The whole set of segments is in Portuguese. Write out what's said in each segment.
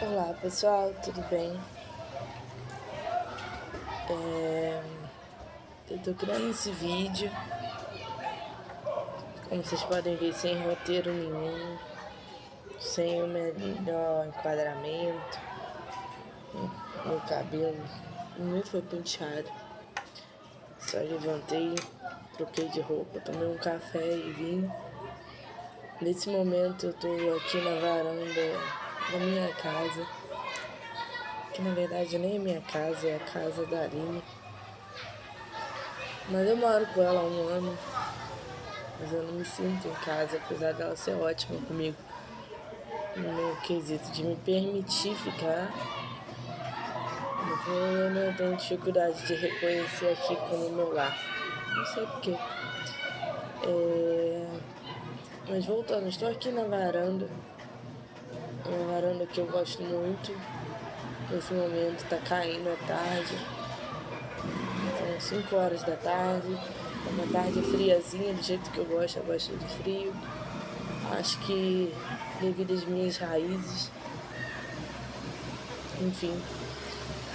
Olá pessoal, tudo bem? Eu tô criando esse vídeo, como vocês podem ver, sem roteiro nenhum, sem o melhor enquadramento. Meu cabelo nem foi penteado, só levantei, troquei de roupa, tomei um café e vim. Nesse momento eu tô aqui na varanda da minha casa, que na verdade nem é minha casa, é a casa da Aline. Mas eu moro com ela há um ano, mas eu não me sinto em casa, apesar dela ser ótima comigo no quesito de me permitir ficar. Mas eu ainda tenho dificuldade de reconhecer aqui como meu lar. Não sei porquê. Mas voltando, estou aqui na varanda. Uma varanda que eu gosto muito. Nesse momento tá caindo a tarde. São 5 horas da tarde. É uma tarde friazinha, do jeito que eu gosto de frio. Acho que devido às minhas raízes. Enfim,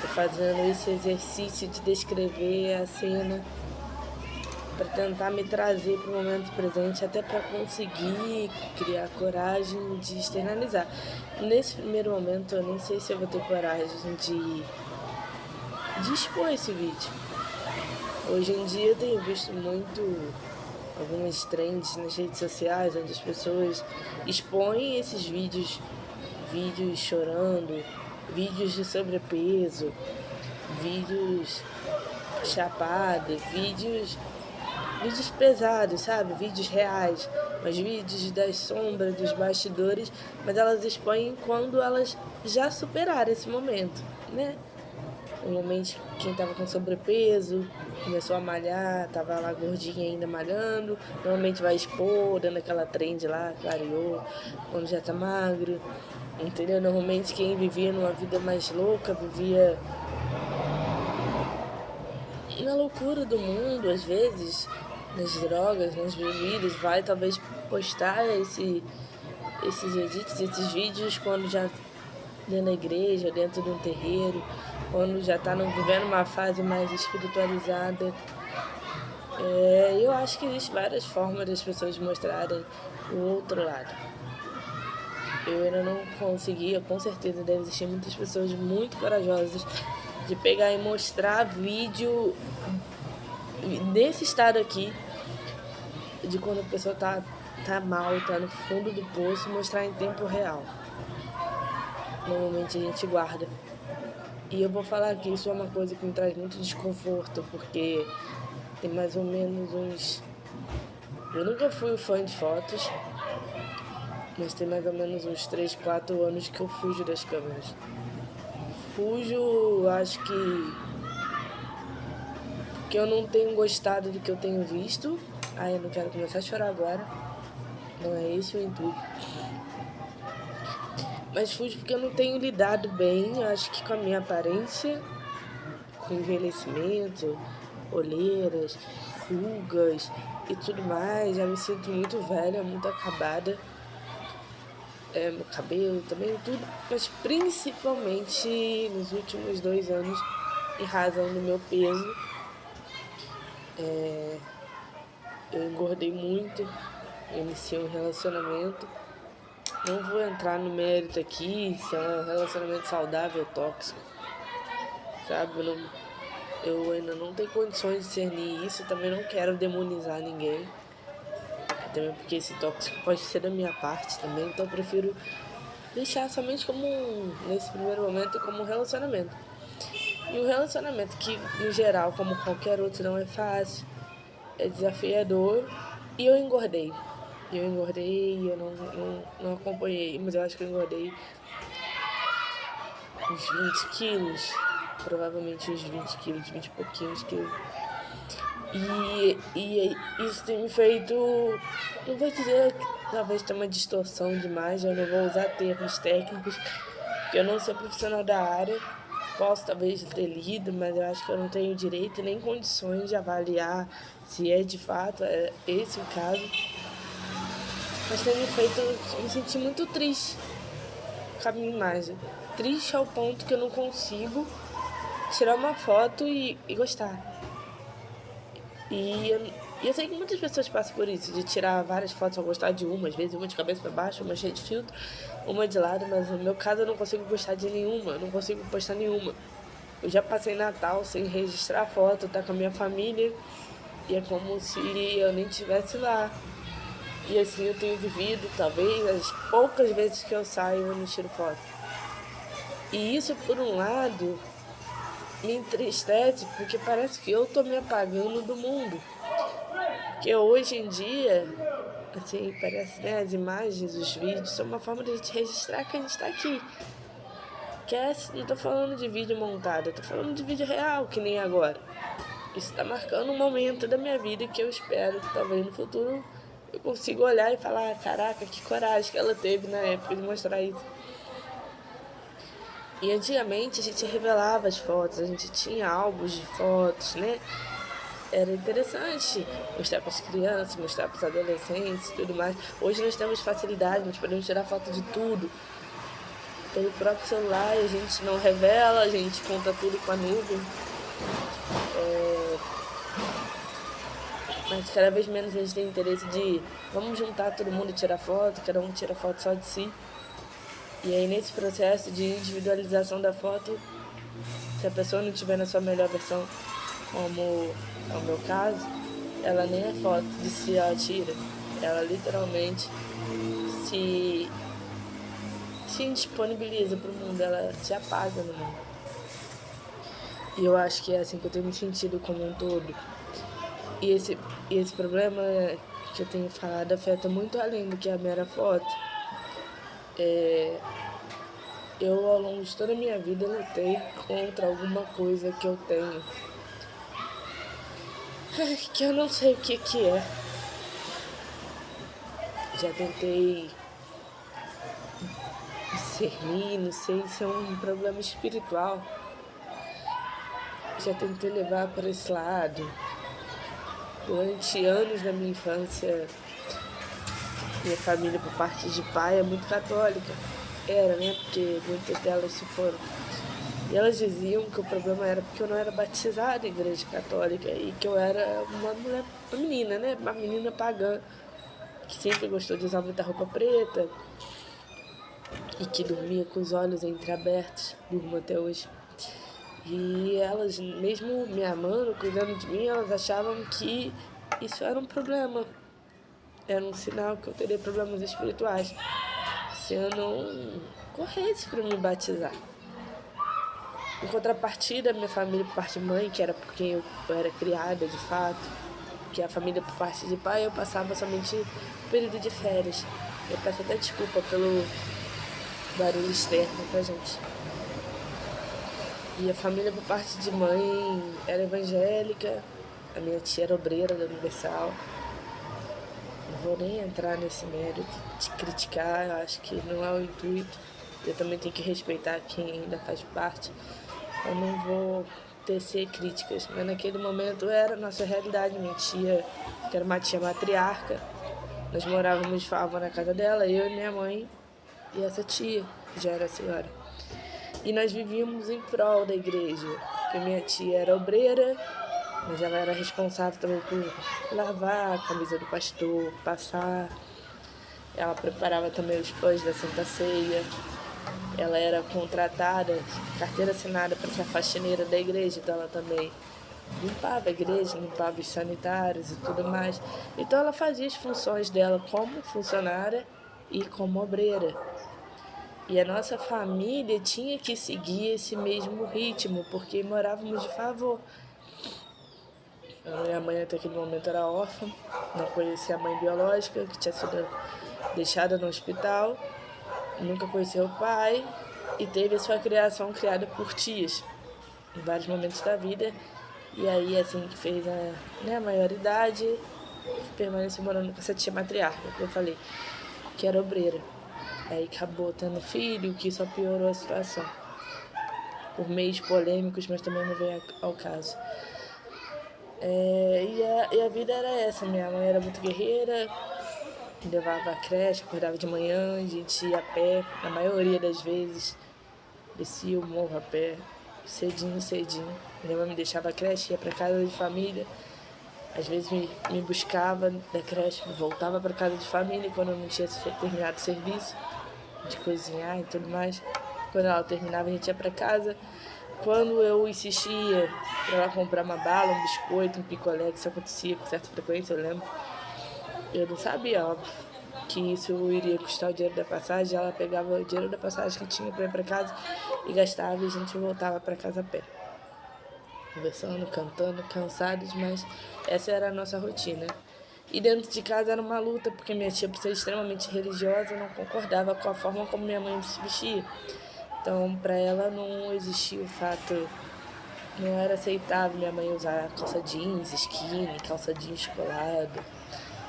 tô fazendo esse exercício de descrever a cena para tentar me trazer para o momento presente, até para conseguir criar coragem de externalizar. Nesse primeiro momento eu nem sei se eu vou ter coragem de expor esse vídeo. Hoje em dia eu tenho visto muito algumas trends nas redes sociais, onde as pessoas expõem esses vídeos chorando, vídeos de sobrepeso, vídeos chapados, vídeos pesados, sabe? Vídeos reais, mas vídeos das sombras, dos bastidores, mas elas expõem quando elas já superaram esse momento, né? Normalmente quem tava com sobrepeso começou a malhar, tava lá gordinha ainda malhando, normalmente vai expor, dando aquela trend lá, clareou, quando já tá magro, entendeu? Normalmente quem vivia numa vida mais louca, vivia na loucura do mundo, às vezes, nas drogas, nas bebidas, vai talvez postar esses edits, esses vídeos quando já dentro da igreja, dentro de um terreiro, quando já tá vivendo uma fase mais espiritualizada. Eu acho que existem várias formas das pessoas mostrarem o outro lado. Eu ainda não conseguia, com certeza deve existir muitas pessoas muito corajosas de pegar e mostrar vídeo desse estado aqui, de quando a pessoa tá mal, tá no fundo do poço, mostrar em tempo real. Normalmente a gente guarda. E eu vou falar que isso é uma coisa que me traz muito desconforto, porque tem mais ou menos uns... Eu nunca fui fã de fotos, mas tem mais ou menos uns 3, 4 anos que eu fujo das câmeras. Fujo, acho que porque eu não tenho gostado do que eu tenho visto. Eu não quero começar a chorar agora. Não é esse o intuito. Mas fujo porque eu não tenho lidado bem, acho que com a minha aparência, com envelhecimento, olheiras, rugas e tudo mais. Já me sinto muito velha, muito acabada. Meu cabelo também, tudo. Mas principalmente nos últimos 2 anos, em razão do meu peso. Eu engordei muito, iniciei um relacionamento. Não vou entrar no mérito aqui se é um relacionamento saudável ou tóxico, sabe? Eu ainda não tenho condições de discernir isso, também não quero demonizar ninguém. Também porque esse tóxico pode ser da minha parte também, então eu prefiro deixar somente como, nesse primeiro momento, como um relacionamento. E um relacionamento que, no geral, como qualquer outro, não é fácil, é desafiador, e eu engordei. Eu não acompanhei, mas eu acho que eu engordei uns 20 quilos, provavelmente uns 20 quilos, 20 e pouquinhos quilos. E isso tem me feito, não vou dizer que talvez tenha uma distorção demais, eu não vou usar termos técnicos, porque eu não sou profissional da área, posso talvez ter lido, mas eu acho que eu não tenho direito nem condições de avaliar se é de fato esse o caso. Mas tem me feito me sentir muito triste, ficar minha imagem. Triste ao ponto que eu não consigo tirar uma foto e gostar. E eu sei que muitas pessoas passam por isso, de tirar várias fotos ao gostar de uma, às vezes uma de cabeça para baixo, uma cheia de filtro, uma de lado, mas no meu caso eu não consigo gostar de nenhuma, não consigo postar nenhuma. Eu já passei Natal sem registrar foto, tá com a minha família, e é como se eu nem estivesse lá. E assim eu tenho vivido, talvez, as poucas vezes que eu saio eu não tiro foto. E isso, por um lado, me entristece, porque parece que eu tô me apagando do mundo. Porque hoje em dia, assim, parece, né, as imagens, os vídeos, são uma forma de a gente registrar que a gente tá aqui. Não tô falando de vídeo montado, eu tô falando de vídeo real, que nem agora. Isso tá marcando um momento da minha vida que eu espero que talvez no futuro eu consiga olhar e falar, caraca, que coragem que ela teve na época de mostrar isso. E antigamente a gente revelava as fotos, a gente tinha álbuns de fotos, né? Era interessante mostrar para as crianças, mostrar para os adolescentes e tudo mais. Hoje nós temos facilidade, nós podemos tirar foto de tudo pelo próprio celular, a gente não revela, a gente conta tudo com a nuvem. Mas cada vez menos a gente tem interesse de vamos juntar todo mundo e tirar foto, cada um tira foto só de si. E aí nesse processo de individualização da foto, se a pessoa não estiver na sua melhor versão, como é o meu caso, ela nem é foto de si ela tira. Ela literalmente se indisponibiliza para o mundo, ela se apaga no mundo. E eu acho que é assim que eu tenho me sentido como um todo. E esse problema que eu tenho falado afeta muito além do que a mera foto. Eu, ao longo de toda a minha vida, lutei contra alguma coisa que eu tenho. Que eu não sei o que é. Já tentei discernir, não sei se é um problema espiritual. Já tentei levar para esse lado. Durante anos da minha infância, minha família, por parte de pai, é muito católica. Era, né? Porque muitas delas se foram. E elas diziam que o problema era porque eu não era batizada em igreja católica e que eu era uma menina, né? Uma menina pagã, que sempre gostou de usar muita roupa preta e que dormia com os olhos entreabertos, durmo até hoje. E elas, mesmo me amando, cuidando de mim, elas achavam que isso era um problema. Era um sinal que eu teria problemas espirituais se eu não corresse para me batizar. Em contrapartida, minha família por parte de mãe, que era por quem eu era criada de fato, que a família por parte de pai, eu passava somente período de férias. Eu peço até desculpa pelo barulho externo, tá, gente? E a família por parte de mãe era evangélica, a minha tia era obreira da Universal. Não vou nem entrar nesse mérito de criticar, eu acho que não é o intuito. Eu também tenho que respeitar quem ainda faz parte. Eu não vou tecer críticas, mas naquele momento era a nossa realidade. Minha tia, que era uma tia matriarca, nós morávamos de favor na casa dela, eu e minha mãe e essa tia, que já era senhora. E nós vivíamos em prol da igreja, porque minha tia era obreira, mas ela era responsável também por lavar a camisa do pastor, passar. Ela preparava também os pães da Santa Ceia. Ela era contratada, carteira assinada para ser faxineira da igreja, então ela também limpava a igreja, limpava os sanitários e tudo mais. Então ela fazia as funções dela como funcionária e como obreira. E a nossa família tinha que seguir esse mesmo ritmo, porque morávamos de favor. A minha mãe até aquele momento era órfã, não conhecia a mãe biológica, que tinha sido deixada no hospital, nunca conheceu o pai e teve a sua criação criada por tias em vários momentos da vida. E aí, assim que fez a maioridade, permaneceu morando com essa tia matriarca, que eu falei, que era obreira. Aí acabou tendo filho, que só piorou a situação. Por meios polêmicos, mas também não veio ao caso. E a vida era essa, minha mãe era muito guerreira, me levava à creche, acordava de manhã, a gente ia a pé, na maioria das vezes, descia o morro a pé, cedinho, cedinho. Minha mãe me deixava a creche, ia para casa de família, às vezes me buscava da creche, voltava para casa de família quando eu não tinha terminado o serviço de cozinhar e tudo mais. Quando ela terminava, a gente ia para casa. Quando eu insistia para ela comprar uma bala, um biscoito, um picolé, que isso acontecia com certa frequência, eu lembro, eu não sabia, óbvio, que isso iria custar o dinheiro da passagem. Ela pegava o dinheiro da passagem que tinha para ir para casa e gastava, e a gente voltava para casa a pé. Conversando, cantando, cansados, mas essa era a nossa rotina. E dentro de casa era uma luta, porque minha tia, por ser extremamente religiosa, não concordava com a forma como minha mãe se vestia. Então, para ela não existia o fato, não era aceitável minha mãe usar calça jeans, skinny, calça jeans colado,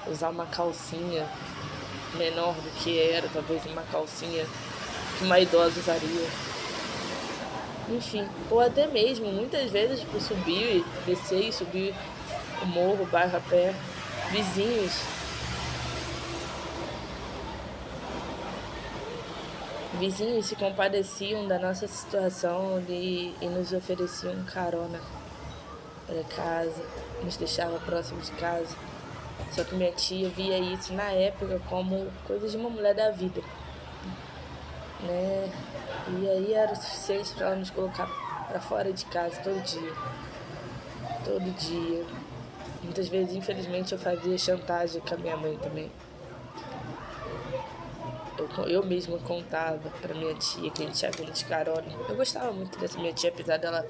usar uma calcinha menor do que era, talvez uma calcinha que uma idosa usaria. Enfim, ou até mesmo, muitas vezes, por subir, descer e subir o morro, o bairro a pé, vizinhos se compadeciam da nossa situação e nos ofereciam carona para casa, nos deixava próximo de casa. Só que minha tia via isso na época como coisa de uma mulher da vida, né? E aí era o suficiente para ela nos colocar para fora de casa todo dia. Todo dia. Muitas vezes, infelizmente, eu fazia chantagem com a minha mãe também. Eu mesma contava pra minha tia que a gente tinha vindo de carona. Eu gostava muito dessa minha tia, apesar dela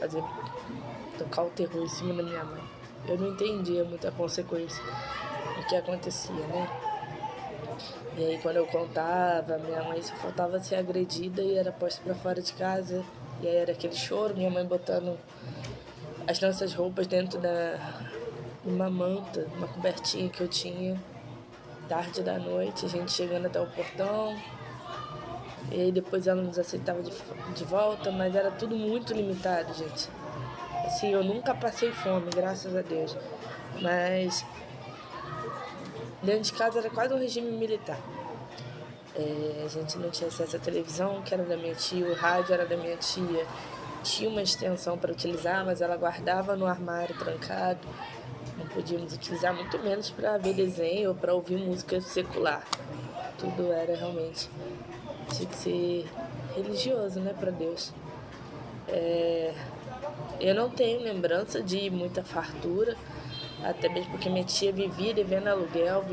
tocar o terror em cima da minha mãe. Eu não entendia muito a consequência do que acontecia, né? E aí quando eu contava, minha mãe só faltava ser agredida e era posta pra fora de casa. E aí era aquele choro, minha mãe botando as nossas roupas dentro de uma manta, uma cobertinha que eu tinha. Tarde da noite, a gente chegando até o portão. E aí depois ela nos aceitava de volta, mas era tudo muito limitado, gente. Assim, eu nunca passei fome, graças a Deus. Mas dentro de casa era quase um regime militar. A gente não tinha acesso à televisão, que era da minha tia, o rádio era da minha tia. Tinha uma extensão para utilizar, mas ela guardava no armário trancado. Não podíamos utilizar, muito menos para ver desenho ou para ouvir música secular. Tudo era realmente, tinha que ser religioso, né, para Deus. Eu não tenho lembrança de muita fartura, até mesmo porque minha tia vivia devendo aluguel,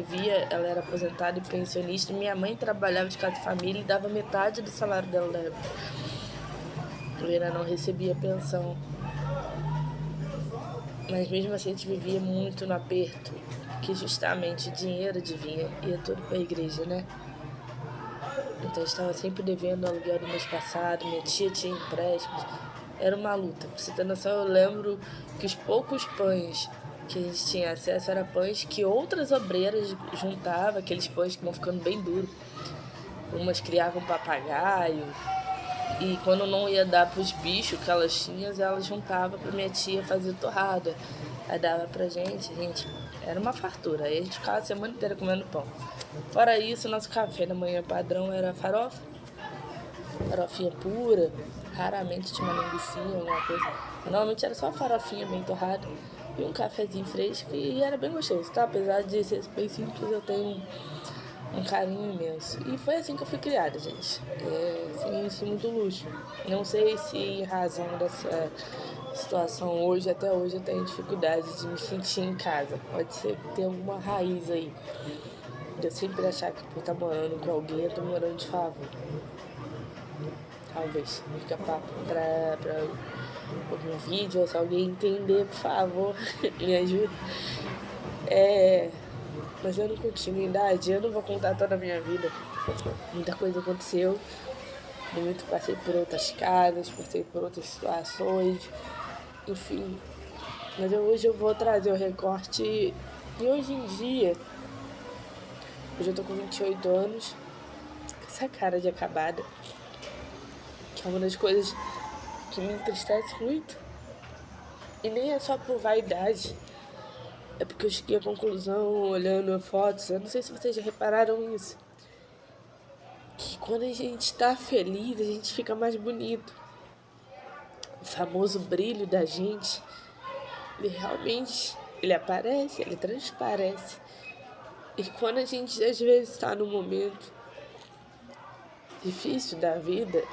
ela era aposentada e pensionista. Minha mãe trabalhava de casa de família e dava metade do salário dela da época. Eu ainda não recebia pensão. Mas mesmo assim a gente vivia muito no aperto, que justamente o dinheiro ia tudo para a igreja, né? Então eu estava sempre devendo o aluguel do mês passado, minha tia tinha empréstimos, era uma luta. Pra você ter noção, eu lembro que os poucos pães que a gente tinha acesso eram pães que outras obreiras juntavam, aqueles pães que vão ficando bem duros. Umas criavam papagaio, e quando não ia dar pros bichos que elas tinham, elas juntavam pra minha tia fazer torrada. Aí dava pra gente, era uma fartura. Aí a gente ficava a semana inteira comendo pão. Fora isso, nosso café da manhã padrão era farofinha pura, raramente tinha uma linguicinha, alguma coisa. Normalmente era só farofinha bem torrada e um cafezinho fresco, e era bem gostoso, tá? Apesar de ser bem simples, eu tenho um carinho imenso. E foi assim que eu fui criada, gente. Sem muito luxo. Não sei se em razão dessa situação até hoje eu tenho dificuldade de me sentir em casa. Pode ser que tenha alguma raiz aí. De eu sempre achar que por estar morando com alguém eu tô morando de favor. Talvez. Fica papo pra algum vídeo, ou se alguém entender, por favor, me ajude. Mas dando continuidade, eu não vou contar toda a minha vida. Muita coisa aconteceu. Muito passei por outras casas, passei por outras situações. Enfim. Mas hoje eu vou trazer o recorte. E hoje em dia, hoje eu tô com 28 anos, com essa cara de acabada, que é uma das coisas que me entristece muito. E nem é só por vaidade, é porque eu cheguei à conclusão, olhando fotos, eu não sei se vocês já repararam isso, que quando a gente tá feliz, a gente fica mais bonito. O famoso brilho da gente, ele realmente, ele aparece, ele transparece. E quando a gente às vezes está num momento difícil da vida,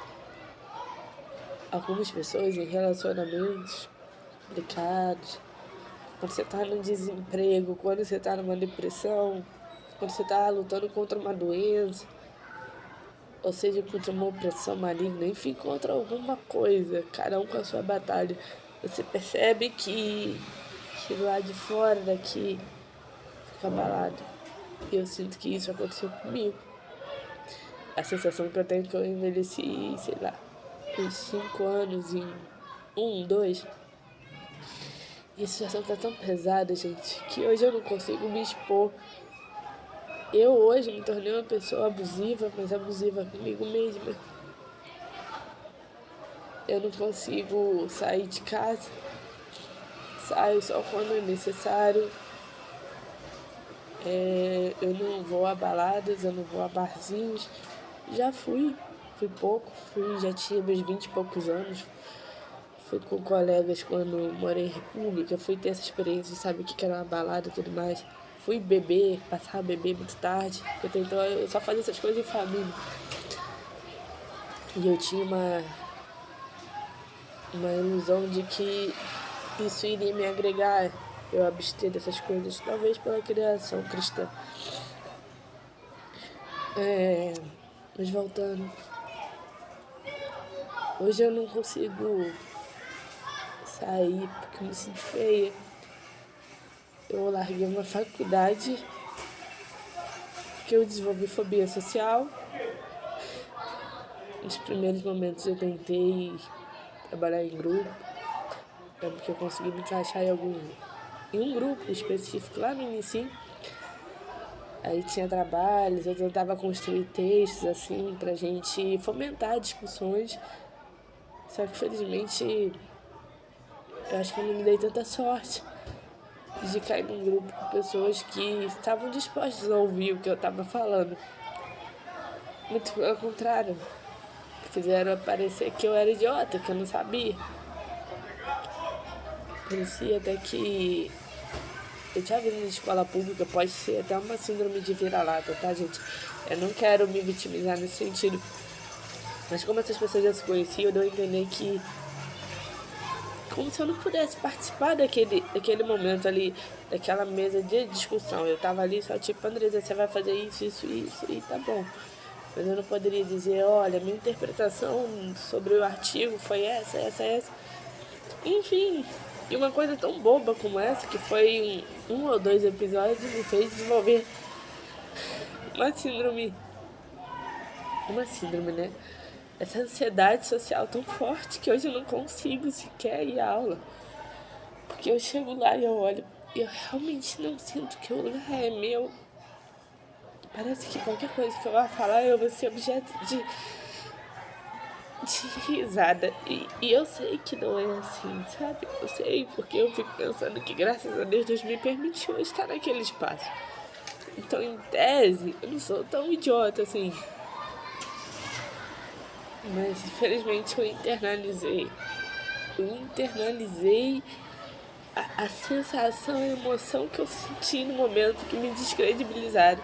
algumas pessoas em relacionamentos complicados, quando você está no desemprego, quando você está numa depressão, quando você está lutando contra uma doença, ou seja, contra uma opressão maligna, enfim, contra alguma coisa, cada um com a sua batalha, você percebe que lá de fora daqui fica abalado. E eu sinto que isso aconteceu comigo. A sensação que eu tenho é que eu envelheci, sei lá, em 5 anos, em 2. E a situação tá tão pesada, gente, que hoje eu não consigo me expor. Eu hoje me tornei uma pessoa abusiva, mas abusiva comigo mesma. Eu não consigo sair de casa. Saio só quando é necessário. Eu não vou a baladas, eu não vou a barzinhos. Já fui pouco, já tinha meus 20 e poucos anos. Fui com colegas quando morei em República, fui ter essa experiência, sabe o que era uma balada e tudo mais. Fui beber, passar a beber muito tarde, porque então eu só fazia essas coisas em família. E eu tinha uma ilusão de que isso iria me agregar, eu abster dessas coisas, talvez pela criação cristã. Mas voltando, hoje eu não consigo sair porque eu me sinto feia. Eu larguei uma faculdade porque eu desenvolvi fobia social. Nos primeiros momentos eu tentei trabalhar em grupo, porque eu consegui me encaixar em um grupo específico lá no início. Aí tinha trabalhos, eu tentava construir textos assim pra gente fomentar discussões. Só que felizmente eu acho que eu não me dei tanta sorte de cair num grupo com pessoas que estavam dispostas a ouvir o que eu estava falando. Muito pelo contrário, fizeram parecer que eu era idiota, que eu não sabia. Parecia até que eu tinha vindo de escola pública, pode ser até uma síndrome de vira-lata, tá, gente? Eu não quero me vitimizar nesse sentido. Mas como essas pessoas já se conheciam, eu dei a entender que como se eu não pudesse participar daquele momento ali, daquela mesa de discussão. Eu tava ali só tipo, Andresa, você vai fazer isso, e tá bom. Mas eu não poderia dizer, olha, minha interpretação sobre o artigo foi essa. Enfim, e uma coisa tão boba como essa, que foi um ou 2 episódios, me fez desenvolver uma síndrome, né? Essa ansiedade social tão forte que hoje eu não consigo sequer ir à aula. Porque eu chego lá e eu olho e eu realmente não sinto que o lugar é meu. Parece que qualquer coisa que eu vá falar eu vou ser objeto de risada. E eu sei que não é assim, sabe? Eu sei porque eu fico pensando que graças a Deus me permitiu estar naquele espaço. Então, em tese, eu não sou tão idiota assim. Mas, infelizmente, eu internalizei a sensação, a emoção que eu senti no momento que me descredibilizaram.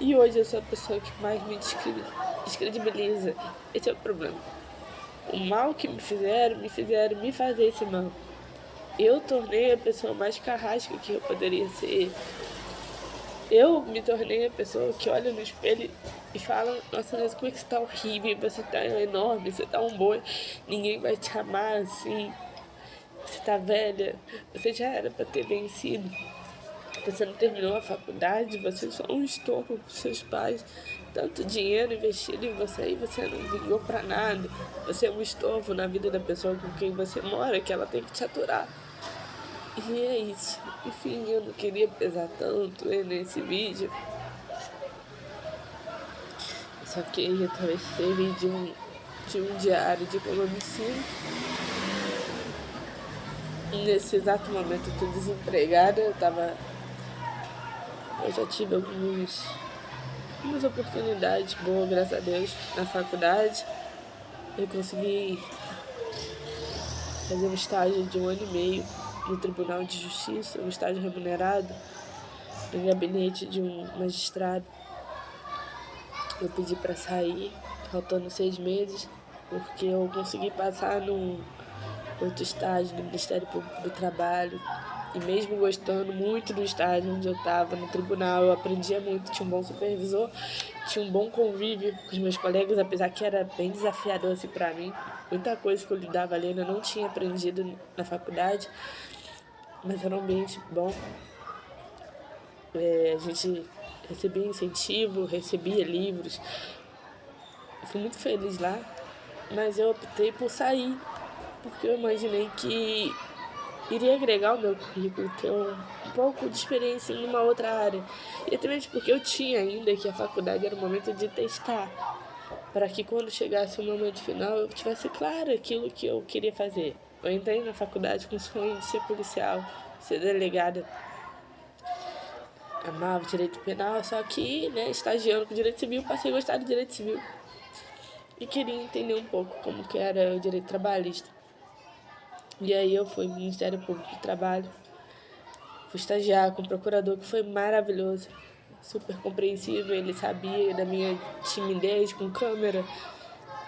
E hoje eu sou a pessoa que mais me descredibiliza. Esse é o problema. O mal que me fizeram me fazer esse mal. Eu tornei a pessoa mais carrasca que eu poderia ser. Eu me tornei a pessoa que olha no espelho e fala, nossa Deus, como é que você tá horrível, você tá enorme, você tá um boi, ninguém vai te amar assim, você tá velha, você já era pra ter vencido, você não terminou a faculdade, você é só um estorvo pros seus pais, tanto dinheiro investido em você e você não vingou pra nada, você é um estorvo na vida da pessoa com quem você mora, que ela tem que te aturar. E é isso. Enfim, eu não queria pesar tanto nesse vídeo. Só queria talvez servir de um diário de como eu me sinto. nesse exato momento eu tô desempregada, eu já tive algumas oportunidades boas, graças a Deus, na faculdade. Eu consegui fazer um estágio de 1 ano e meio no Tribunal de Justiça, um estágio remunerado, no gabinete de um magistrado. Eu pedi para sair, faltando 6 meses, porque eu consegui passar num outro estágio no Ministério Público do Trabalho. E mesmo gostando muito do estágio onde eu estava, no tribunal, eu aprendia muito, tinha um bom supervisor, tinha um bom convívio com os meus colegas, apesar que era bem desafiador assim para mim. Muita coisa que eu lidava ali eu não tinha aprendido na faculdade, mas era um ambiente bom. A gente recebia incentivo, recebia livros. Eu fui muito feliz lá, mas eu optei por sair, porque eu imaginei que iria agregar ao meu currículo, ter um pouco de experiência em uma outra área. E também porque eu tinha ainda que a faculdade era o momento de testar, para que quando chegasse o momento final eu tivesse claro aquilo que eu queria fazer. Eu entrei na faculdade com o sonho de ser policial, ser delegada. Amava direito penal, só que, estagiando com direito civil, passei a gostar do direito civil. E queria entender um pouco como que era o direito trabalhista. E aí eu fui no Ministério Público do Trabalho, fui estagiar com um procurador que foi maravilhoso, super compreensível. Ele sabia da minha timidez com câmera,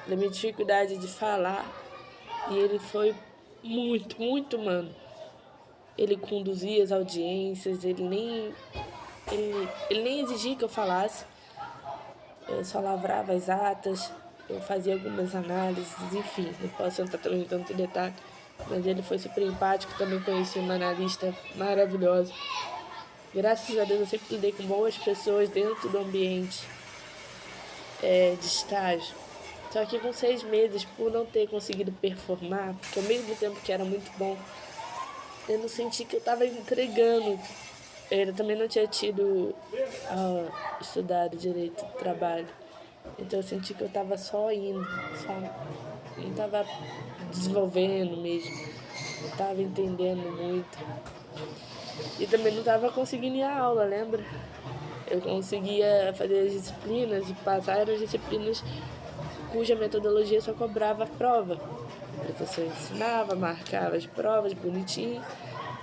da minha dificuldade de falar, e ele foi muito, muito humano. Ele conduzia as audiências, ele nem exigia que eu falasse, eu só lavrava as atas, eu fazia algumas análises, enfim, não posso entrar em tanto detalhe, mas ele foi super empático. Também conheci uma analista maravilhosa. Graças a Deus eu sempre lidei com boas pessoas dentro do ambiente de estágio. Só que com 6 meses, por não ter conseguido performar, porque ao mesmo tempo que era muito bom, eu não senti que eu estava entregando. Eu também não tinha tido estudado direito do trabalho. Então eu senti que eu estava só indo, não estava desenvolvendo mesmo, não estava entendendo muito. E também não estava conseguindo ir à aula, lembra? Eu conseguia fazer as disciplinas e passar as disciplinas cuja metodologia só cobrava a prova. O professor ensinava, marcava as provas bonitinho,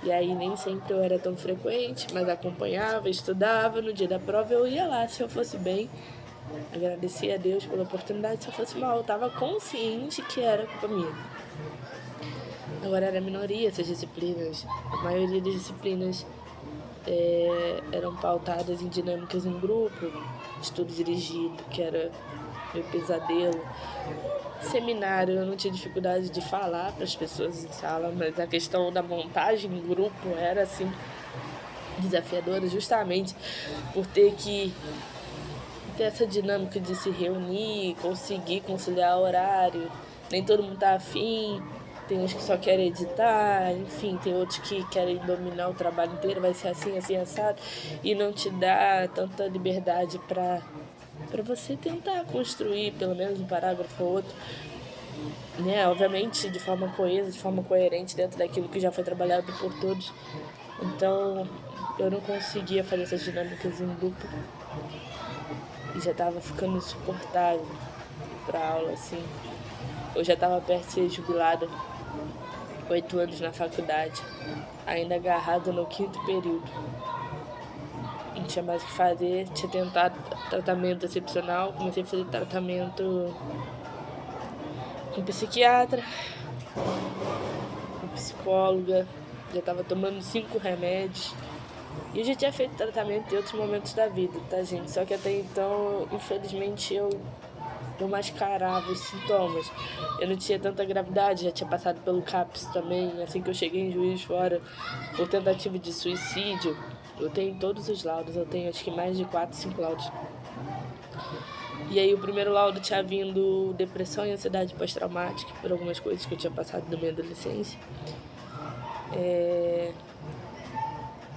e aí nem sempre eu era tão frequente, mas acompanhava, estudava. No dia da prova eu ia lá, se eu fosse bem, agradecia a Deus pela oportunidade. Se eu fosse mal, eu estava consciente que era culpa minha. Agora era a minoria essas disciplinas, a maioria das disciplinas eram pautadas em dinâmicas em grupo, estudo dirigido, que era meu pesadelo. Seminário, eu não tinha dificuldade de falar para as pessoas em sala, mas a questão da montagem em grupo era assim desafiadora, justamente por ter que ter essa dinâmica de se reunir, conseguir conciliar o horário. Nem todo mundo tá afim, tem uns que só querem editar, enfim, tem outros que querem dominar o trabalho inteiro, vai ser assim, assim, assado, e não te dá tanta liberdade para você tentar construir pelo menos um parágrafo ou outro, obviamente de forma coesa, de forma coerente dentro daquilo que já foi trabalhado por todos. Então eu não conseguia fazer essas dinâmicas em grupo e já estava ficando insuportável para aula, assim. Eu já estava perto de ser jubilada, 8 anos na faculdade, ainda agarrada no 5º período. Não tinha mais o que fazer, tinha tentado tratamento excepcional, comecei a fazer tratamento com psiquiatra, com psicóloga, já estava tomando 5 remédios. E eu já tinha feito tratamento em outros momentos da vida, tá, gente? Só que até então, infelizmente, eu mascarava os sintomas. Eu não tinha tanta gravidade, já tinha passado pelo CAPS também, assim que eu cheguei em Juiz de Fora, por tentativa de suicídio. Eu tenho todos os laudos, eu tenho acho que mais de 4, 5 laudos. E aí o primeiro laudo tinha vindo depressão e ansiedade pós-traumática, por algumas coisas que eu tinha passado na minha adolescência.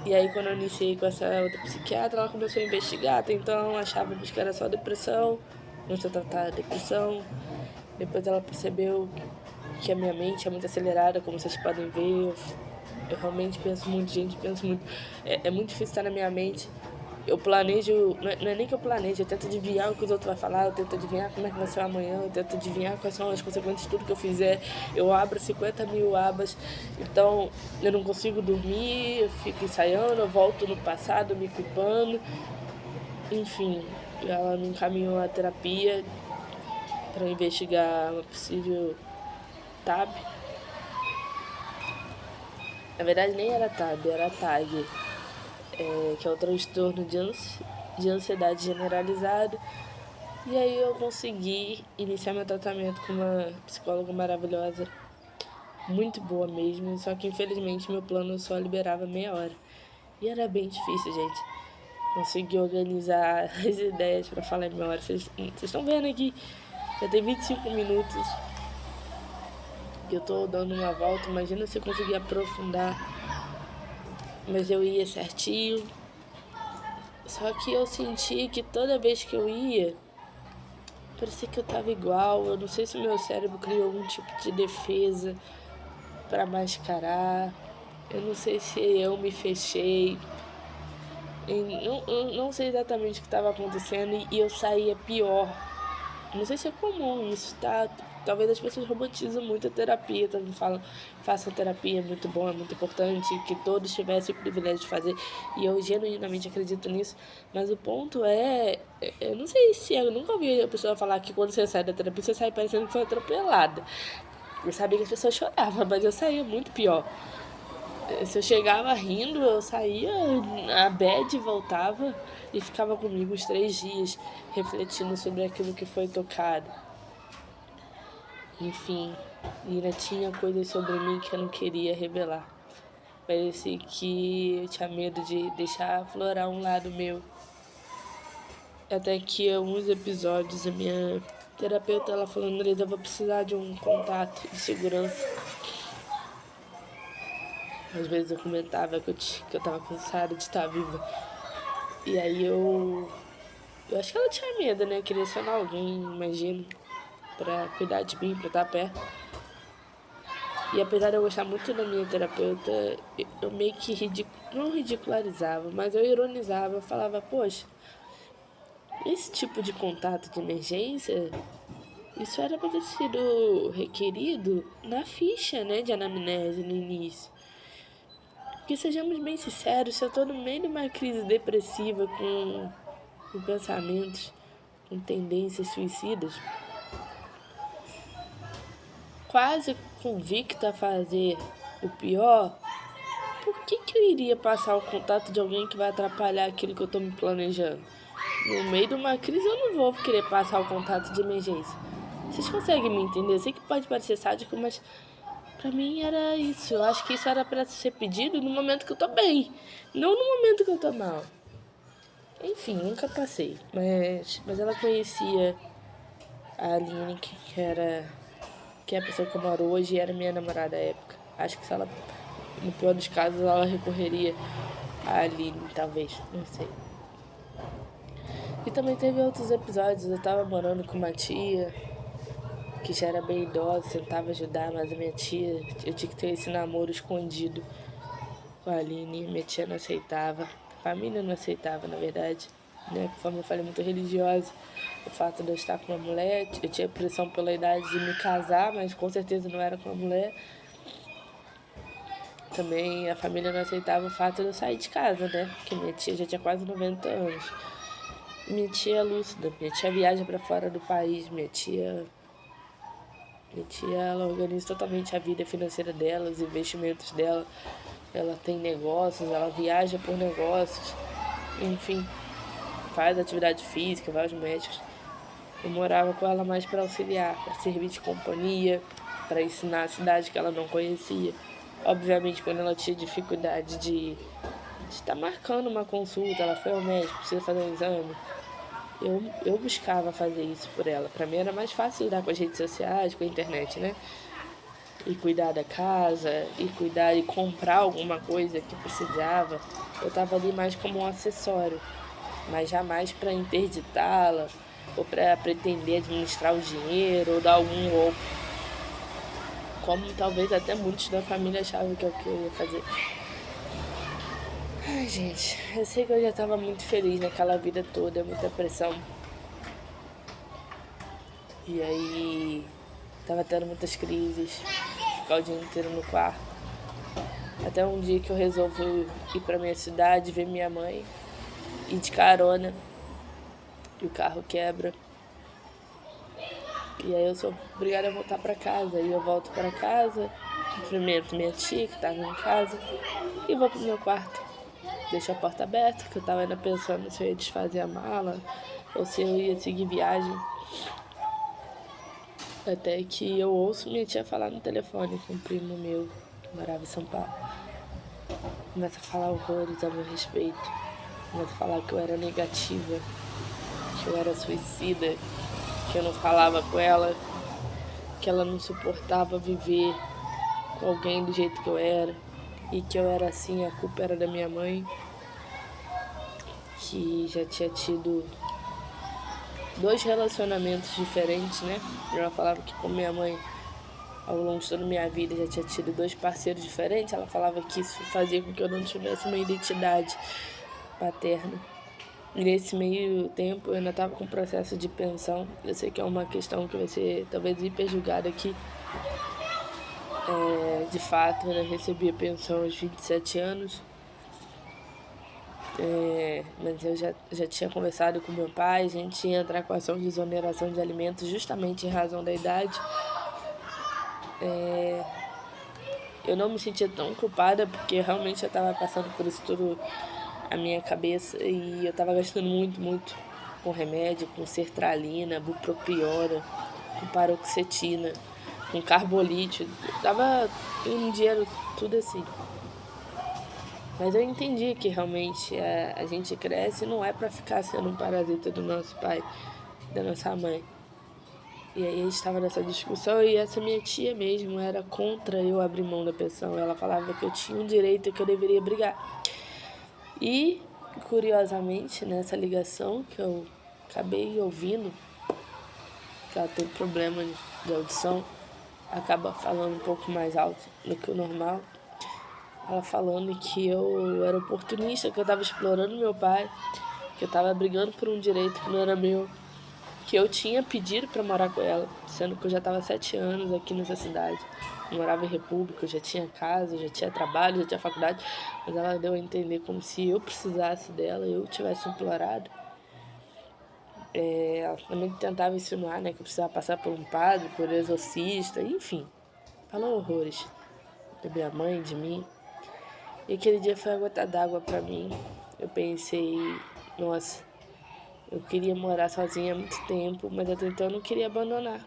E aí quando eu iniciei com essa outra psiquiatra, ela começou a investigar. Até então achava que era só depressão, não tinha tratado a depressão. Depois ela percebeu que a minha mente é muito acelerada, como vocês podem ver. Eu realmente penso muito, gente, penso muito. É muito difícil estar na minha mente. Eu planejo, não é nem que eu planejo, eu tento adivinhar o que os outros vão falar, eu tento adivinhar como é que vai ser amanhã, eu tento adivinhar quais são as consequências de tudo que eu fizer. Eu abro 50 mil abas, então eu não consigo dormir, eu fico ensaiando, eu volto no passado, me culpando. Enfim, ela me encaminhou à terapia para investigar uma possível TAB. Na verdade nem era TAB, era TAG, que é o transtorno de ansiedade generalizado. E aí eu consegui iniciar meu tratamento com uma psicóloga maravilhosa, muito boa mesmo, só que infelizmente meu plano só liberava meia hora. E era bem difícil, gente. Consegui organizar as ideias para falar em meia hora. Vocês estão vendo aqui, já tem 25 minutos que eu tô dando uma volta. Imagina se eu conseguir aprofundar. Mas eu ia certinho. Só que eu senti que toda vez que eu ia, parecia que eu tava igual. Eu não sei se meu cérebro criou algum tipo de defesa para mascarar. Eu não sei se eu me fechei. Eu não sei exatamente o que estava acontecendo e eu saía pior. Não sei se é comum isso, tá? Talvez as pessoas romantizam muito a terapia, todo mundo fala, façam terapia, é muito bom, é muito importante, que todos tivessem o privilégio de fazer, e eu genuinamente acredito nisso, mas o ponto eu não sei se, eu nunca ouvi a pessoa falar que quando você sai da terapia, você sai parecendo que foi atropelada. Eu sabia que as pessoas choravam, mas eu saía muito pior. Se eu chegava rindo, eu saía, a bad voltava e ficava comigo uns 3 dias, refletindo sobre aquilo que foi tocado. Enfim, ainda tinha coisas sobre mim que eu não queria revelar. Parecia que eu tinha medo de deixar aflorar um lado meu. Até que alguns episódios a minha terapeuta ela falando, Andresa, eu vou precisar de um contato de segurança. Às vezes eu comentava que eu tava cansada de estar viva. E aí eu acho que ela tinha medo, né? Queria acionar alguém, imagino, pra cuidar de mim, pra estar perto. E apesar de eu gostar muito da minha terapeuta, eu meio que não ridicularizava, mas eu ironizava, eu falava, poxa, esse tipo de contato de emergência, isso era para ter sido requerido na ficha, né, de anamnese no início. Porque sejamos bem sinceros, se eu tô no meio de uma crise depressiva com pensamentos, com tendências suicidas, quase convicta a fazer o pior, por que eu iria passar o contato de alguém que vai atrapalhar aquilo que eu tô me planejando? No meio de uma crise eu não vou querer passar o contato de emergência. Vocês conseguem me entender? Eu sei que pode parecer sádico, mas pra mim era isso. Eu acho que isso era pra ser pedido no momento que eu tô bem, não no momento que eu tô mal. Enfim, nunca passei. Mas ela conhecia a Aline, que é a pessoa que eu moro hoje e era minha namorada à época. Acho que se ela, no pior dos casos, ela recorreria a Aline, talvez, não sei. E também teve outros episódios, eu tava morando com uma tia que já era bem idosa, tentava ajudar, mas a minha tia, eu tinha que ter esse namoro escondido com a Aline, minha tia não aceitava, a família não aceitava, na verdade, né? Como eu falei, muito religiosa, o fato de eu estar com uma mulher, eu tinha pressão pela idade de me casar, mas com certeza não era com uma mulher. Também a família não aceitava o fato de eu sair de casa, né? Porque minha tia já tinha quase 90 anos. Minha tia é lúcida, minha tia viaja para fora do país, minha tia ela organiza totalmente a vida financeira dela, os investimentos dela. Ela tem negócios, ela viaja por negócios, enfim, faz atividade física, vai aos médicos. Eu morava com ela mais para auxiliar, para servir de companhia, para ensinar a cidade que ela não conhecia. Obviamente, quando ela tinha dificuldade de estar marcando uma consulta, ela foi ao médico, precisa fazer um exame, eu buscava fazer isso por ela. Pra mim era mais fácil lidar com as redes sociais, com a internet, né? E cuidar da casa, e cuidar e comprar alguma coisa que precisava. Eu tava ali mais como um acessório, mas jamais para interditá-la, ou para pretender administrar o dinheiro, ou dar algum como talvez até muitos da família achavam que é o que eu ia fazer. Ai, gente, eu sei que eu já tava muito feliz naquela vida toda, muita pressão. E aí, tava tendo muitas crises, ficar o dia inteiro no quarto. Até um dia que eu resolvo ir pra minha cidade, ver minha mãe, ir de carona, e o carro quebra. E aí eu sou obrigada a voltar pra casa. Aí eu volto pra casa, cumprimento minha tia que tava em casa e vou pro meu quarto. Deixo a porta aberta, que eu tava ainda pensando se eu ia desfazer a mala ou se eu ia seguir viagem. Até que eu ouço minha tia falar no telefone com um primo meu que morava em São Paulo. Começa a falar horrores a meu respeito. Começa a falar que eu era negativa, que eu era suicida, que eu não falava com ela, que ela não suportava viver com alguém do jeito que eu era e que eu era assim, a culpa era da minha mãe, que já tinha tido 2 relacionamentos diferentes, né? Ela falava que com minha mãe, ao longo de toda a minha vida, já tinha tido 2 parceiros diferentes. Ela falava que isso fazia com que eu não tivesse uma identidade paterna. E nesse meio tempo eu ainda estava com processo de pensão. Eu sei que é uma questão que vai ser talvez hiper julgada aqui. De fato, eu recebi a pensão aos 27 anos. Mas eu já tinha conversado com meu pai, a gente ia entrar com ação de exoneração de alimentos justamente em razão da idade. Eu não me sentia tão culpada porque realmente eu estava passando por isso tudo na minha cabeça e eu estava gastando muito com remédio, com sertralina, bupropiona, com paroxetina, com carbolítio. Tava indo dinheiro tudo assim. Mas eu entendi que realmente a gente cresce não é pra ficar sendo um parasita do nosso pai, da nossa mãe. E aí a gente estava nessa discussão e essa minha tia mesmo era contra eu abrir mão da pensão. Ela falava que eu tinha um direito e que eu deveria brigar. E, curiosamente, nessa ligação que eu acabei ouvindo, que ela tem problema de audição, acaba falando um pouco mais alto do que o normal. Ela falando que eu era oportunista, que eu estava explorando meu pai, que eu estava brigando por um direito que não era meu, que eu tinha pedido para morar com ela, sendo que eu já estava 7 anos aqui nessa cidade. Eu morava em República, eu já tinha casa, já tinha trabalho, já tinha faculdade, mas ela deu a entender como se eu precisasse dela, eu tivesse implorado. Ela também tentava insinuar, né, que eu precisava passar por um padre, por um exorcista, enfim, falou horrores da minha mãe, de mim. E aquele dia foi a gota d'água pra mim. Eu pensei, nossa, eu queria morar sozinha há muito tempo, mas até então eu não queria abandonar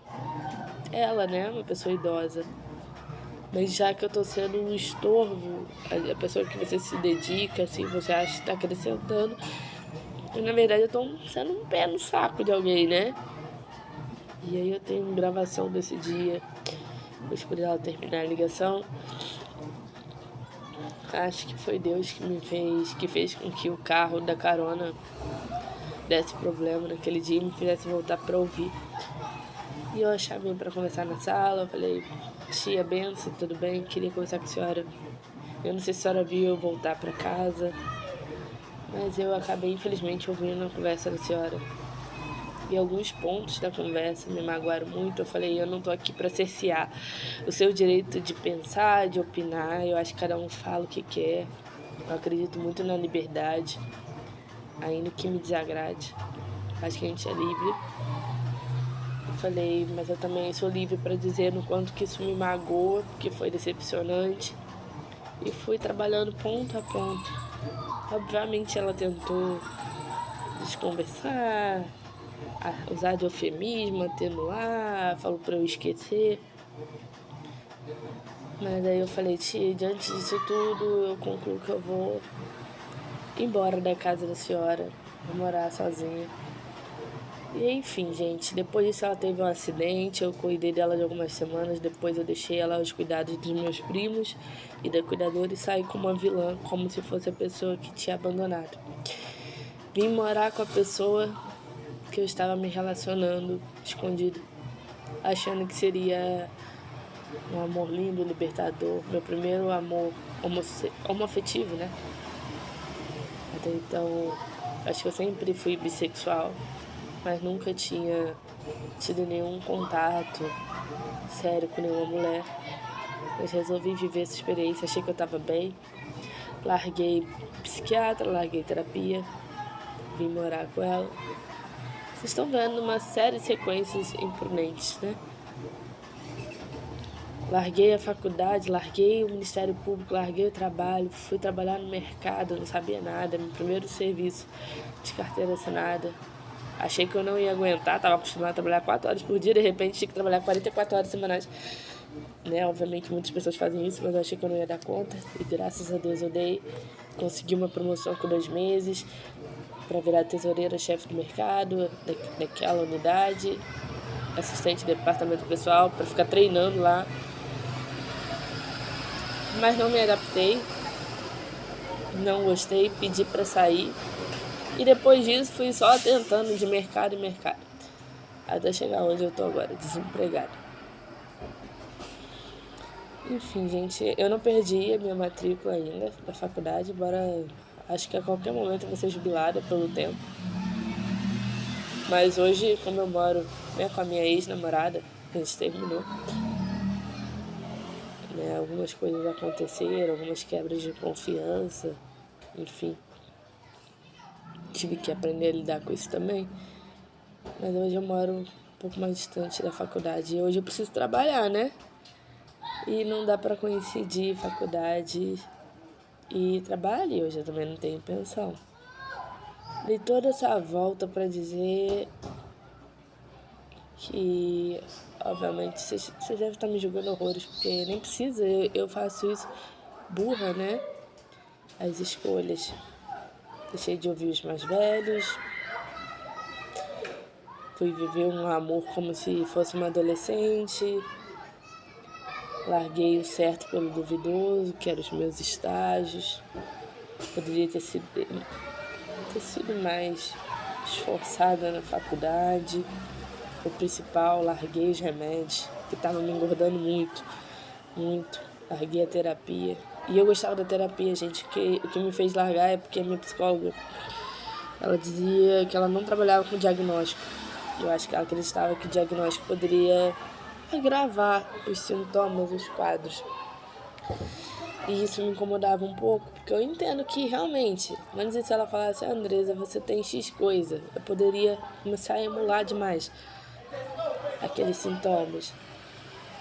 ela, né, uma pessoa idosa. Mas já que eu tô sendo um estorvo, a pessoa que você se dedica, assim, você acha que tá acrescentando, e na verdade eu tô sendo um pé no saco de alguém, né? E aí eu tenho gravação desse dia, depois por ela terminar a ligação. Acho que foi Deus que fez com que o carro da carona desse problema naquele dia e me fizesse voltar pra ouvir. E eu chamei pra conversar na sala, eu falei, tia, benção, tudo bem? Queria conversar com a senhora. Eu não sei se a senhora viu eu voltar pra casa, mas eu acabei, infelizmente, ouvindo a conversa da senhora. E alguns pontos da conversa me magoaram muito. Eu falei, eu não tô aqui pra cercear o seu direito de pensar, de opinar. Eu acho que cada um fala o que quer. Eu acredito muito na liberdade, ainda que me desagrade. Acho que a gente é livre. Eu falei, mas eu também sou livre pra dizer no quanto que isso me magoa, porque foi decepcionante. E fui trabalhando ponto a ponto. Obviamente ela tentou desconversar, usar de eufemismo, atenuar, falou pra eu esquecer. Mas aí eu falei, tia, diante disso tudo, eu concluo que eu vou embora da casa da senhora, vou morar sozinha. E enfim, gente, depois disso ela teve um acidente, eu cuidei dela de algumas semanas, depois eu deixei ela aos cuidados dos meus primos e da cuidadora e saí como uma vilã, como se fosse a pessoa que tinha abandonado. Vim morar com a pessoa que eu estava me relacionando escondido, achando que seria Um amor lindo, libertador. Meu primeiro amor homoafetivo, né? Até então, acho que eu sempre fui bissexual, mas nunca tinha tido nenhum contato sério com nenhuma mulher. Mas resolvi viver essa experiência, achei que eu estava bem. Larguei psiquiatra, larguei terapia, vim morar com ela. Vocês estão vendo uma série de sequências imprudentes, né? Larguei a faculdade, larguei o Ministério Público, larguei o trabalho, fui trabalhar no mercado, não sabia nada, meu primeiro serviço de carteira assinada. Achei que eu não ia aguentar, estava acostumada a trabalhar 4 horas por dia, de repente tinha que trabalhar 44 horas semanais. Né? Obviamente muitas pessoas fazem isso, mas eu achei que eu não ia dar conta. E graças a Deus eu dei. Consegui uma promoção com 2 meses para virar tesoureira-chefe do mercado, daquela unidade, assistente de departamento pessoal, para ficar treinando lá. Mas não me adaptei, não gostei, pedi para sair. E depois disso fui só tentando de mercado em mercado, até chegar onde eu tô agora, desempregada. Enfim, gente, eu não perdi a minha matrícula ainda da faculdade, embora acho que a qualquer momento eu vou ser jubilada pelo tempo. Mas hoje, como eu moro, né, com a minha ex-namorada, a gente terminou, né, algumas coisas aconteceram, algumas quebras de confiança, enfim. Tive que aprender a lidar com isso também. Mas hoje eu moro um pouco mais distante da faculdade. E hoje eu preciso trabalhar, né? E não dá pra coincidir faculdade e trabalho. E hoje eu também não tenho pensão. Dei toda essa volta pra dizer que, obviamente, vocês devem estar me julgando horrores, porque nem precisa, eu faço isso burra, né? As escolhas. Deixei de ouvir os mais velhos. Fui viver um amor como se fosse uma adolescente. Larguei o certo pelo duvidoso, que eram os meus estágios. Poderia ter sido mais esforçada na faculdade. O principal, larguei os remédios, que estavam me engordando muito, muito. Larguei a terapia. E eu gostava da terapia, gente, que o que me fez largar é porque a minha psicóloga, ela dizia que ela não trabalhava com diagnóstico. Eu acho que ela acreditava que o diagnóstico poderia agravar os sintomas, os quadros. E isso me incomodava um pouco, porque eu entendo que realmente, mas se ela falasse, Andresa, você tem X coisa, eu poderia começar a emular demais aqueles sintomas.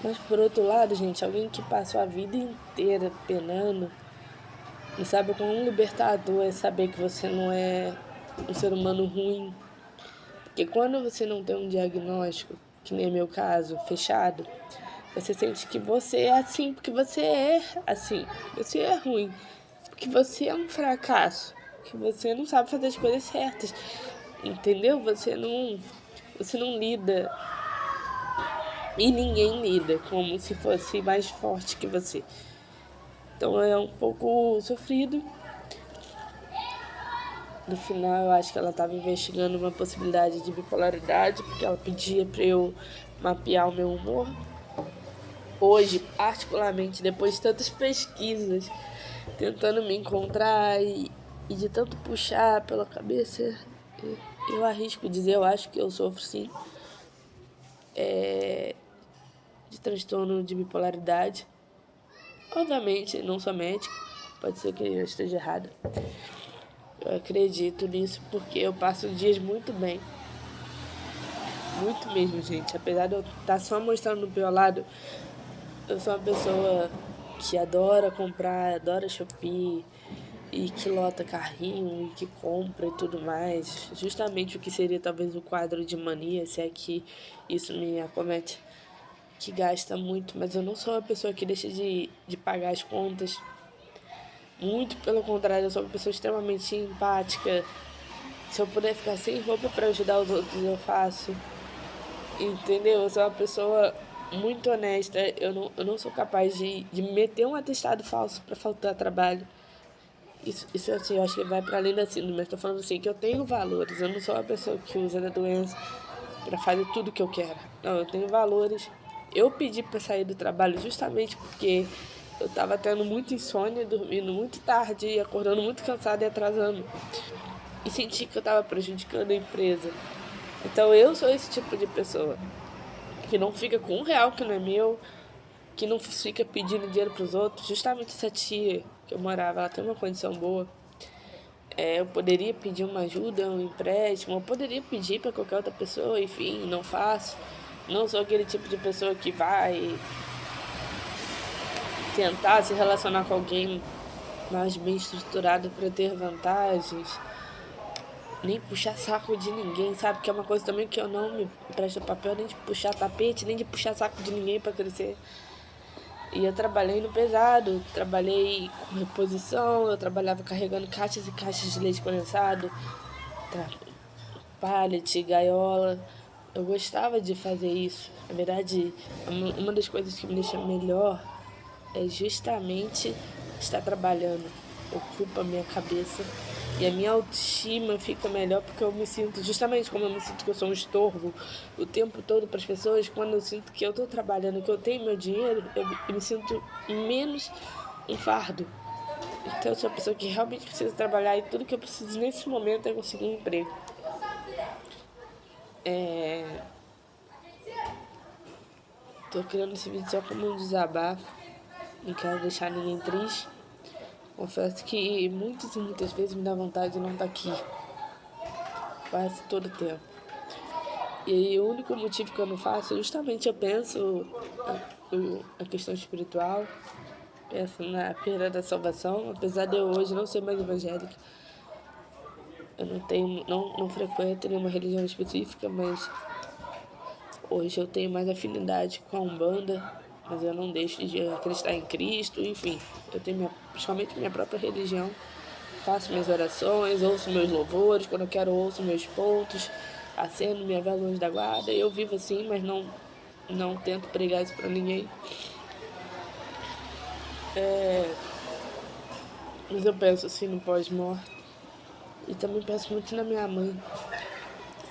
Mas por outro lado, gente, alguém que passou a vida inteira penando, não sabe o quão libertador é saber que você não é um ser humano ruim. Porque quando você não tem um diagnóstico, que nem meu caso, fechado, você sente que você é assim porque você é assim, você é ruim, porque você é um fracasso, que você não sabe fazer as coisas certas, entendeu? Você não lida e ninguém lida como se fosse mais forte que você. Então é um pouco sofrido. No final, eu acho que ela estava investigando uma possibilidade de bipolaridade, porque ela pedia para eu mapear o meu humor. Hoje, particularmente, depois de tantas pesquisas, tentando me encontrar e de tanto puxar pela cabeça, eu arrisco dizer, eu acho que eu sofro sim, de transtorno de bipolaridade. Obviamente, não sou médica, pode ser que eu esteja errada. Eu acredito nisso porque eu passo dias muito bem. Muito mesmo, gente. Apesar de eu estar só mostrando o meu lado, eu sou uma pessoa que adora comprar, adora Shopee e que lota carrinho e que compra e tudo mais. Justamente o que seria talvez o quadro de mania, se é que isso me acomete, que gasta muito. Mas eu não sou uma pessoa que deixa de pagar as contas. Muito pelo contrário, eu sou uma pessoa extremamente empática. Se eu puder ficar sem roupa para ajudar os outros, eu faço. Entendeu? Eu sou uma pessoa muito honesta. Eu não sou capaz de meter um atestado falso para faltar trabalho. Isso assim, eu acho que vai para além da síndrome. Mas tô falando assim, que eu tenho valores. Eu não sou uma pessoa que usa da doença para fazer tudo que eu quero. Não, eu tenho valores. Eu pedi para sair do trabalho justamente porque eu tava tendo muita insônia, dormindo muito tarde e acordando muito cansada e atrasando. E senti que eu tava prejudicando a empresa. Então eu sou esse tipo de pessoa que não fica com R$ 1 que não é meu, que não fica pedindo dinheiro pros outros. Justamente essa tia que eu morava, ela tem uma condição boa. Eu poderia pedir uma ajuda, um empréstimo, eu poderia pedir para qualquer outra pessoa, enfim, não faço. Não sou aquele tipo de pessoa que vai tentar se relacionar com alguém mais bem estruturado para ter vantagens, nem puxar saco de ninguém, sabe? Que é uma coisa também que eu não me presto papel, nem de puxar tapete, nem de puxar saco de ninguém para crescer. E eu trabalhei no pesado, trabalhei com reposição, eu trabalhava carregando caixas e caixas de leite condensado, pallet, gaiola. Eu gostava de fazer isso. Na verdade, uma das coisas que me deixa melhor é justamente estar trabalhando. Ocupa a minha cabeça e a minha autoestima fica melhor porque eu me sinto, justamente como eu me sinto que eu sou um estorvo o tempo todo para as pessoas, quando eu sinto que eu estou trabalhando, que eu tenho meu dinheiro, eu me sinto menos um fardo. Então eu sou uma pessoa que realmente precisa trabalhar e tudo que eu preciso nesse momento é conseguir um emprego. Tô criando esse vídeo só como um desabafo, não quero deixar ninguém triste. Confesso que muitas e muitas vezes me dá vontade de não estar aqui, quase todo o tempo. E aí, o único motivo que eu não faço é justamente eu penso a questão espiritual, penso na perda da salvação, apesar de eu hoje não ser mais evangélica. Eu não frequento nenhuma religião específica, mas hoje eu tenho mais afinidade com a Umbanda, mas eu não deixo de acreditar em Cristo, enfim. Eu tenho principalmente minha própria religião, faço minhas orações, ouço meus louvores, quando eu quero ouço meus pontos, acendo minha vela longe da guarda. Eu vivo assim, mas não tento pregar isso pra ninguém. Mas eu penso assim no pós-morte. E também penso muito na minha mãe.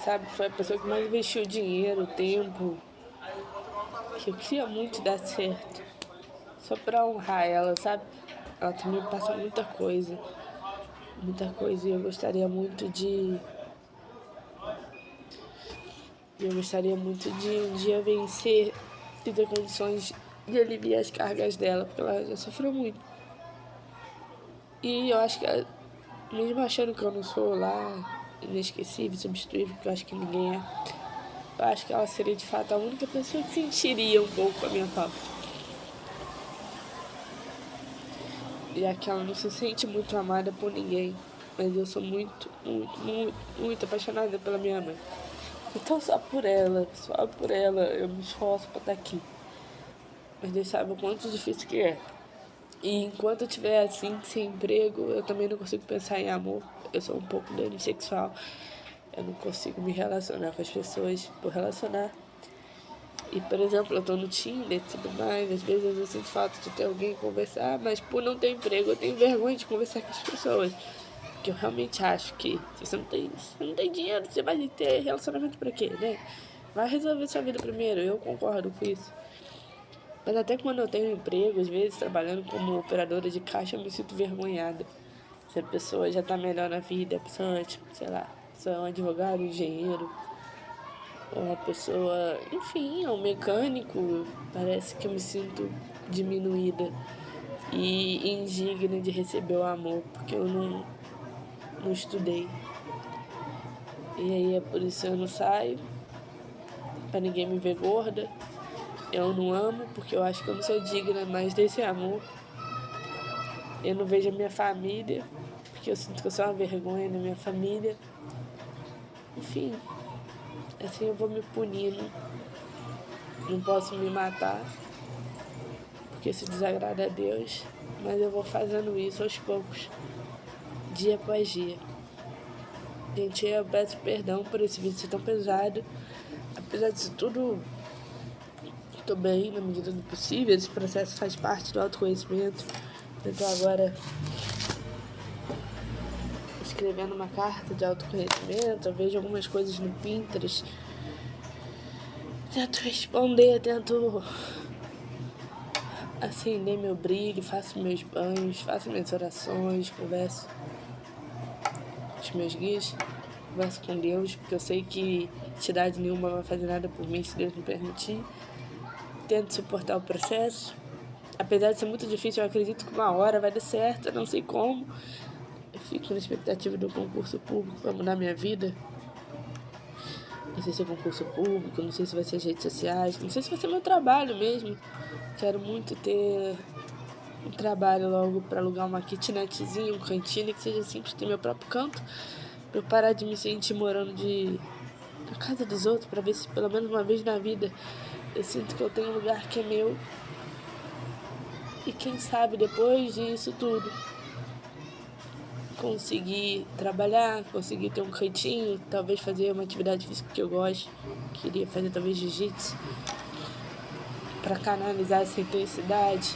Sabe, foi a pessoa que mais investiu dinheiro, tempo, que eu queria muito dar certo. Só pra honrar ela, sabe? Ela também passa muita coisa. Muita coisa. E eu gostaria muito de... um dia vencer e ter condições de aliviar as cargas dela, porque ela já sofreu muito. E eu acho que, mesmo achando que eu não sou lá inesquecível, substituível, porque eu acho que ninguém é, eu acho que ela seria de fato a única pessoa que sentiria um pouco a minha falta. Já que ela não se sente muito amada por ninguém, mas eu sou muito, muito, muito, muito apaixonada pela minha mãe. Então só por ela eu me esforço pra estar aqui. Mas Deus sabe o quanto difícil que é. E enquanto eu estiver assim, sem emprego, eu também não consigo pensar em amor. Eu sou um pouco demissexual. Eu não consigo me relacionar com as pessoas por relacionar. E, por exemplo, eu tô no Tinder e tudo mais. Às vezes eu sinto falta de ter alguém conversar, mas por não ter emprego, eu tenho vergonha de conversar com as pessoas. Porque eu realmente acho que se você não tem dinheiro, você vai ter relacionamento pra quê, né? Vai resolver sua vida primeiro. Eu concordo com isso. Mas até quando eu tenho emprego, às vezes trabalhando como operadora de caixa, eu me sinto vergonhada. Se a pessoa já tá melhor na vida, a pessoa, tipo, sei lá, se é um advogado, um engenheiro, ou uma pessoa, enfim, é um mecânico, parece que eu me sinto diminuída e indigna de receber o amor, porque eu não estudei. E aí é por isso que eu não saio, pra ninguém me ver gorda. Eu não amo, porque eu acho que eu não sou digna mais desse amor. Eu não vejo a minha família, porque eu sinto que eu sou uma vergonha na minha família. Enfim, assim eu vou me punindo. Não posso me matar, porque isso desagrada a Deus. Mas eu vou fazendo isso aos poucos, dia após dia. Gente, eu peço perdão por esse vídeo ser tão pesado. Apesar disso tudo, estou bem na medida do possível. Esse processo faz parte do autoconhecimento. Então agora, escrevendo uma carta de autoconhecimento, eu vejo algumas coisas no Pinterest tento responder, tento acender meu brilho, faço meus banhos, faço minhas orações, converso com os meus guias, converso com Deus, porque eu sei que entidade nenhuma vai fazer nada por mim se Deus me permitir. Tento suportar o processo. Apesar de ser muito difícil, eu acredito que uma hora vai dar certo, eu não sei como. Eu fico na expectativa do concurso público para mudar minha vida. Não sei se é concurso público, não sei se vai ser as redes sociais, não sei se vai ser meu trabalho mesmo. Quero muito ter um trabalho logo para alugar uma kitnetzinha, um cantinho, que seja simples, ter meu próprio canto, para eu parar de me sentir morando na casa dos outros, para ver se pelo menos uma vez na vida eu sinto que eu tenho um lugar que é meu. E quem sabe depois disso tudo conseguir trabalhar, conseguir ter um cantinho, talvez fazer uma atividade física que eu gosto. Queria fazer talvez jiu-jitsu para canalizar essa intensidade,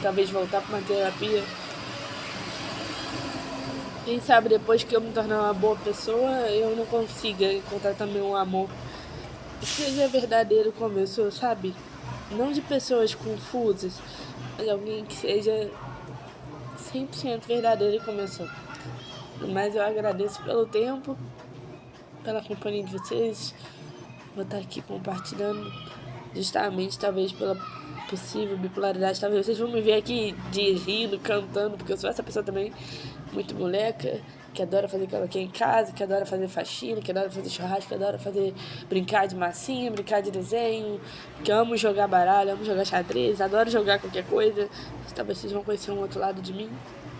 talvez voltar para uma terapia. Quem sabe depois que eu me tornar uma boa pessoa, eu não consiga encontrar também um amor que seja verdadeiro como eu sou, sabe? Não de pessoas confusas, mas alguém que seja 100% verdadeiro como eu sou. Mas eu agradeço pelo tempo, pela companhia de vocês. Vou estar aqui compartilhando justamente, talvez pela possível bipolaridade. Talvez vocês vão me ver aqui rindo, cantando, porque eu sou essa pessoa também, muito moleca, que adora fazer karaokê em casa, que adora fazer faxina, que adora fazer churrasco, que adora brincar de massinha, brincar de desenho, que amo jogar baralho, amo jogar xadrez, adoro jogar qualquer coisa. Talvez vocês vão conhecer um outro lado de mim,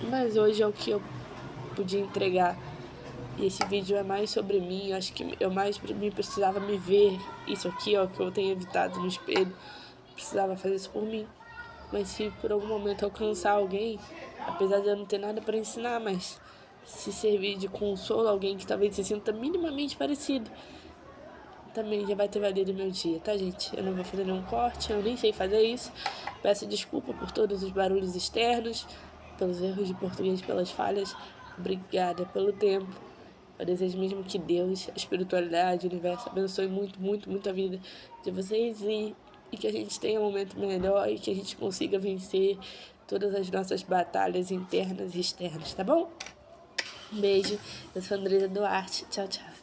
mas hoje é o que eu podia entregar. E esse vídeo é mais sobre mim. Eu acho que eu mais precisava me ver. Isso aqui, ó, que eu tenho evitado no espelho. Precisava fazer isso por mim. Mas se por algum momento alcançar alguém, apesar de eu não ter nada para ensinar, mas se servir de consolo a alguém que talvez se sinta minimamente parecido, também já vai ter valido o meu dia, tá, gente? Eu não vou fazer nenhum corte, eu nem sei fazer isso. Peço desculpa por todos os barulhos externos, pelos erros de português, pelas falhas. Obrigada pelo tempo. Eu desejo mesmo que Deus, a espiritualidade, o universo abençoe muito, muito, muito a vida de vocês e que a gente tenha um momento melhor e que a gente consiga vencer todas as nossas batalhas internas e externas, tá bom? Um beijo. Eu sou a Andresa Duarte. Tchau, tchau.